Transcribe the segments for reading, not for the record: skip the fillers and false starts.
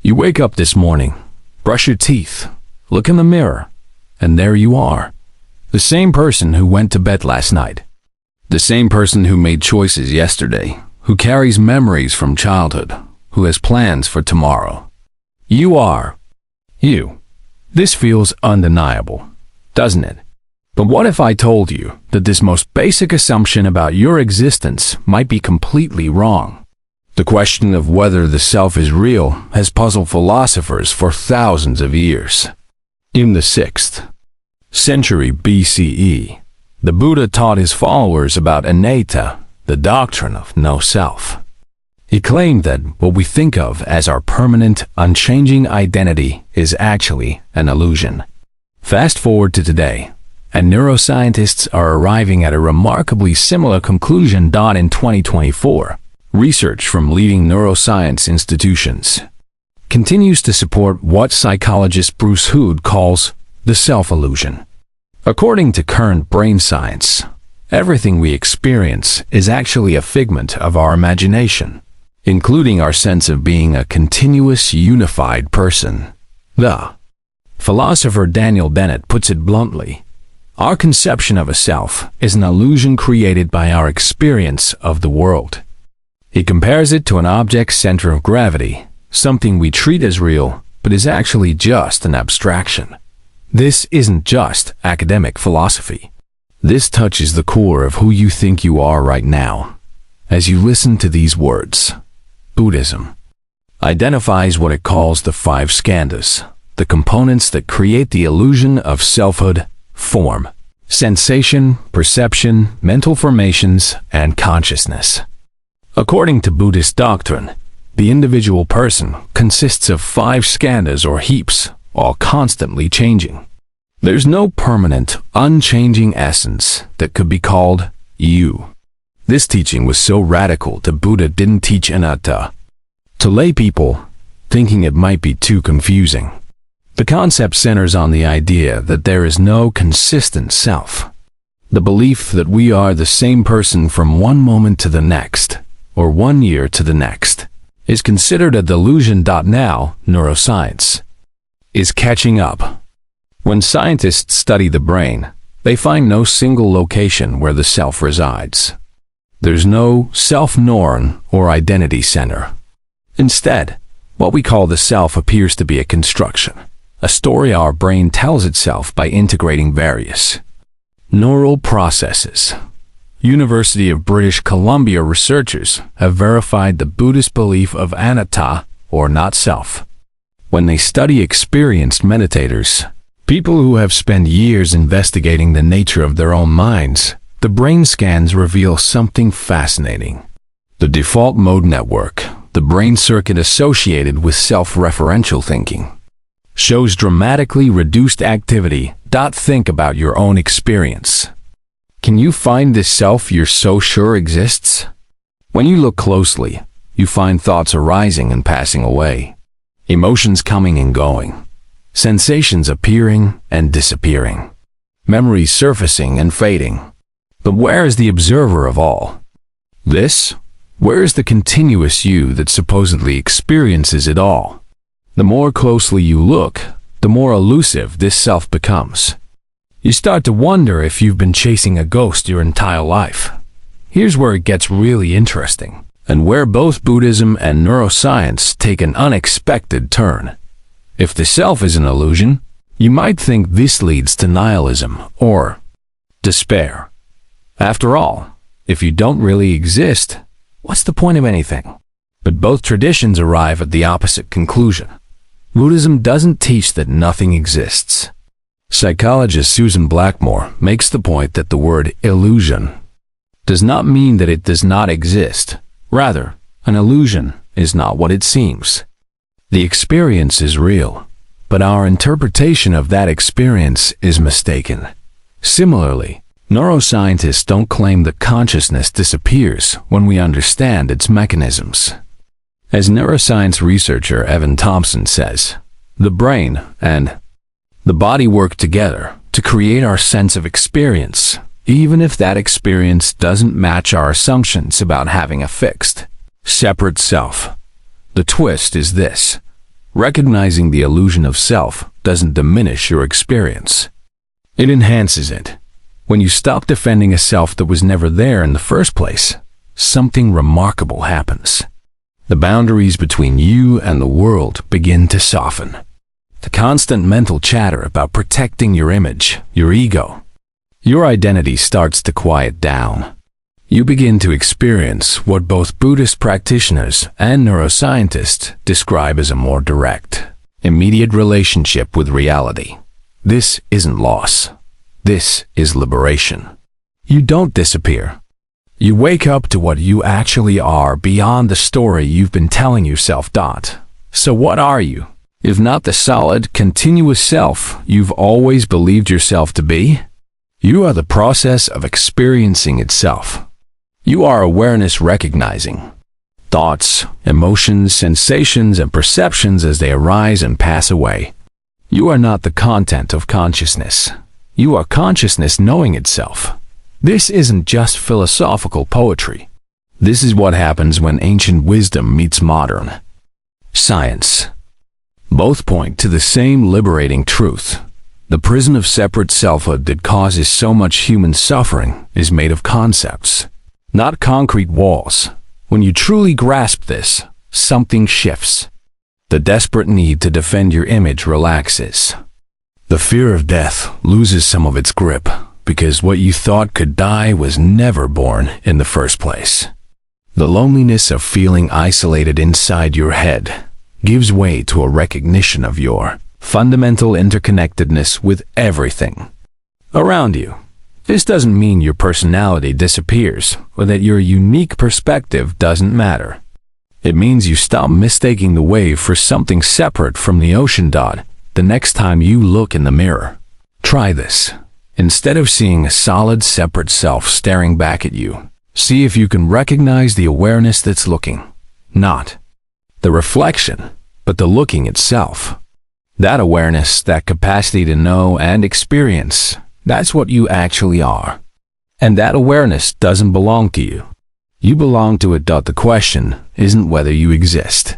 You wake up this morning, brush your teeth, look in the mirror, and there you are. The same person who went to bed last night. The same person who made choices yesterday, who carries memories from childhood, who has plans for tomorrow. You are you. This feels undeniable, doesn't it? But what if I told you that this most basic assumption about your existence might be completely wrong? The question of whether the self is real has puzzled philosophers for thousands of years. In the 6th century BCE, the Buddha taught his followers about anatta, the doctrine of no self. He claimed that what we think of as our permanent, unchanging identity is actually an illusion. Fast forward to today, and neuroscientists are arriving at a remarkably similar conclusion. In 2024, research from leading neuroscience institutions continues to support what psychologist Bruce Hood calls the self-illusion. According to current brain science, everything we experience is actually a figment of our imagination, including our sense of being a continuous, unified person. The philosopher Daniel Dennett puts it bluntly: our conception of a self is an illusion created by our experience of the world. He compares it to an object's center of gravity, something we treat as real, but is actually just an abstraction. This isn't just academic philosophy. This touches the core of who you think you are right now. As you listen to these words, Buddhism identifies what it calls the 5 skandhas, the components that create the illusion of selfhood: form, sensation, perception, mental formations, and consciousness. According to Buddhist doctrine, the individual person consists of 5 skandhas or heaps, all constantly changing. There's no permanent, unchanging essence that could be called you. This teaching was so radical that Buddha didn't teach anatta to lay people, thinking it might be too confusing. The concept centers on the idea that there is no consistent self. The belief that we are the same person from one moment to the next, or 1 year to the next, is considered a delusion. Now, neuroscience is catching up. When scientists study the brain, they find no single location where the self resides. There's no self-norm or identity center. Instead, what we call the self appears to be a construction, a story our brain tells itself by integrating various neural processes. University of British Columbia researchers have verified the Buddhist belief of anatta, or not self. When they study experienced meditators, people who have spent years investigating the nature of their own minds, the brain scans reveal something fascinating. The default mode network, the brain circuit associated with self-referential thinking, shows dramatically reduced activity. Think about your own experience. Can you find this self you're so sure exists? When you look closely, you find thoughts arising and passing away, emotions coming and going, sensations appearing and disappearing, memories surfacing and fading. But where is the observer of all this? Where is the continuous you that supposedly experiences it all? The more closely you look, the more elusive this self becomes. You start to wonder if you've been chasing a ghost your entire life. Here's where it gets really interesting, and where both Buddhism and neuroscience take an unexpected turn. If the self is an illusion, you might think this leads to nihilism or despair. After all, if you don't really exist, what's the point of anything? But both traditions arrive at the opposite conclusion. Buddhism doesn't teach that nothing exists. Psychologist Susan Blackmore makes the point that the word illusion does not mean that it does not exist. Rather, an illusion is not what it seems. The experience is real, but our interpretation of that experience is mistaken. Similarly, neuroscientists don't claim that consciousness disappears when we understand its mechanisms. As neuroscience researcher Evan Thompson says, the brain and the body work together to create our sense of experience, even if that experience doesn't match our assumptions about having a fixed, separate self. The twist is this: Recognizing the illusion of self doesn't diminish your experience. It enhances it. When you stop defending a self that was never there in the first place, something remarkable happens. The boundaries between you and the world begin to soften. The constant mental chatter about protecting your image, your ego, your identity starts to quiet down. You begin to experience what both Buddhist practitioners and neuroscientists describe as a more direct, immediate relationship with reality. This isn't loss. This is liberation. You don't disappear. You wake up to what you actually are beyond the story you've been telling yourself. So what are you, if not the solid, continuous self you've always believed yourself to be? You are the process of experiencing itself. You are awareness recognizing thoughts, emotions, sensations, and perceptions as they arise and pass away. You are not the content of consciousness. You are consciousness knowing itself. This isn't just philosophical poetry. This is what happens when ancient wisdom meets modern science. Both point to the same liberating truth. The prison of separate selfhood that causes so much human suffering is made of concepts, not concrete walls. When you truly grasp this, something shifts. The desperate need to defend your image relaxes. The fear of death loses some of its grip because what you thought could die was never born in the first place. The loneliness of feeling isolated inside your head gives way to a recognition of your fundamental interconnectedness with everything around you. This doesn't mean your personality disappears or that your unique perspective doesn't matter. It means you stop mistaking the wave for something separate from the ocean. The next time you look in the mirror, try this. Instead of seeing a solid, separate self staring back at you, see if you can recognize the awareness that's looking, not the reflection, but the looking itself. That awareness, that capacity to know and experience, that's what you actually are. And that awareness doesn't belong to you. You belong to it. The question isn't whether you exist.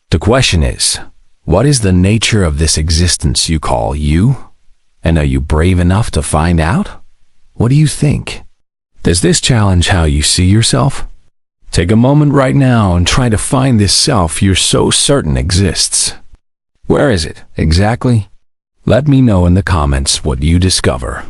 The question is, what is the nature of this existence you call you? And are you brave enough to find out? What do you think? Does this challenge how you see yourself? Take a moment right now and try to find this self you're so certain exists. Where is it exactly? Let me know in the comments what you discover.